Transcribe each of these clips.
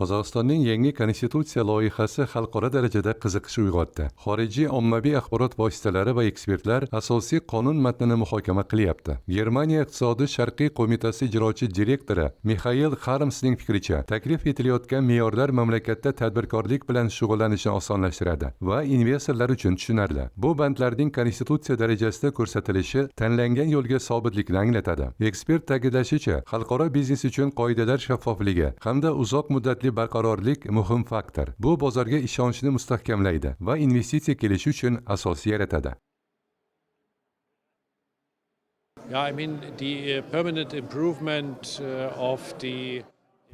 Qozog'istonning yangi konstitutsiya loyihasi xalqaro darajada qiziqish uyg'otdi. Xorijiy ommaviy axborot vositalari va ekspertlar asosiy qonun matnini muhokama qilyapti. Germaniya iqtisodiy sharqiy qo'mitasi ijrochi direktori Mixail Harmsning fikricha, taklif etilayotgan me'yorlar mamlakatda tadbirkorlik bilan shug'ullanishni osonlashtiradi va investorlar uchun tushunarli. Bu bandlarning konstitutsiya darajasida ko'rsatilishi tanlangan yo'lga sobitlikni anglatadi. Ekspert ta'kidlashicha, xalqaro biznes uchun qoidalar shaffofligi hamda uzoq muddatli barqarorlik muhim faktor. Bu bozorga ishonchni mustahkamlaydi va investitsiya kelishi uchun asos yaratadi. Yeah, I mean the permanent improvement of the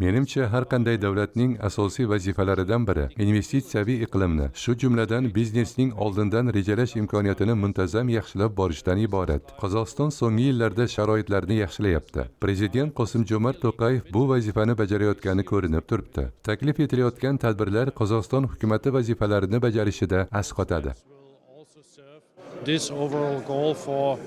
Menimcha, har qanday davlatning asosiy vazifalaridan biri investitsiyaviy iqlimni, shu jumladan biznesning oldindan rejalash imkoniyatini muntazam yaxshilab borishdan iborat. Qozog'iston so'nggi yillarda sharoitlarni yaxshilayapti. Prezident Qosim-Jo'mart To'qayev bu vazifani bajarayotgani ko'rinib turibdi. Taklif etilayotgan tadbirlar Qozog'iston hukumati vazifalarini bajarishida asqotadi. this overall goal for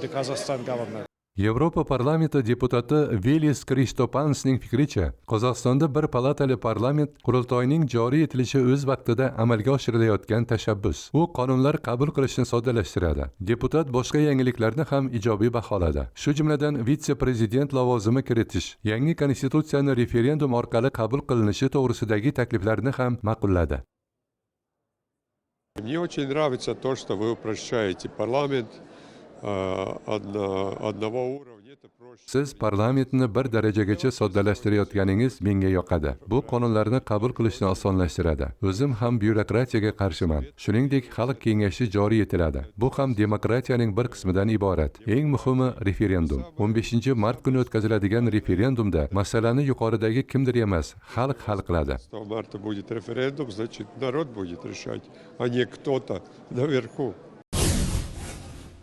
the Kazakhstan government. Yevropa parlamenti deputati Vilis Kristopansning fikricha, Qozog'istonda bir palatali parlament qurultoyining joriy etilishi o'z vaqtida amalga oshirilayotgan tashabbus. U qonunlar qabul qilishni soddalashtiradi. Deputat boshqa yangiliklarni ham ijobiy baholadi. Shu jumladan vitse-prezident lavozimi kiritish, yangi konstitutsiyani referendum orqali qabul qilinishi to'g'risidagi takliflarni ham ma'qulladi. Мне очень нравится то, что вы упрощаете парламент одного уровня. Это проще. Siz parlamentni bir darajagacha soddalashtirayotganingiz menga yoqadi. Bu qonunlarni qabul qilishni osonlashtiradi. O'zim ham byurokratiyaga qarshiman. Shuningdek, xalq kengashi joriy etiladi. Bu ham demokratiyaning bir qismidan iborat. Eng muhimi referendum. 15 mart kuni o'tkaziladigan referendumda masalani yuqoridagi kimdir emas, xalq hal qiladi. 15 марта будет референдум, значит, народ будет решать, а не кто-то наверху.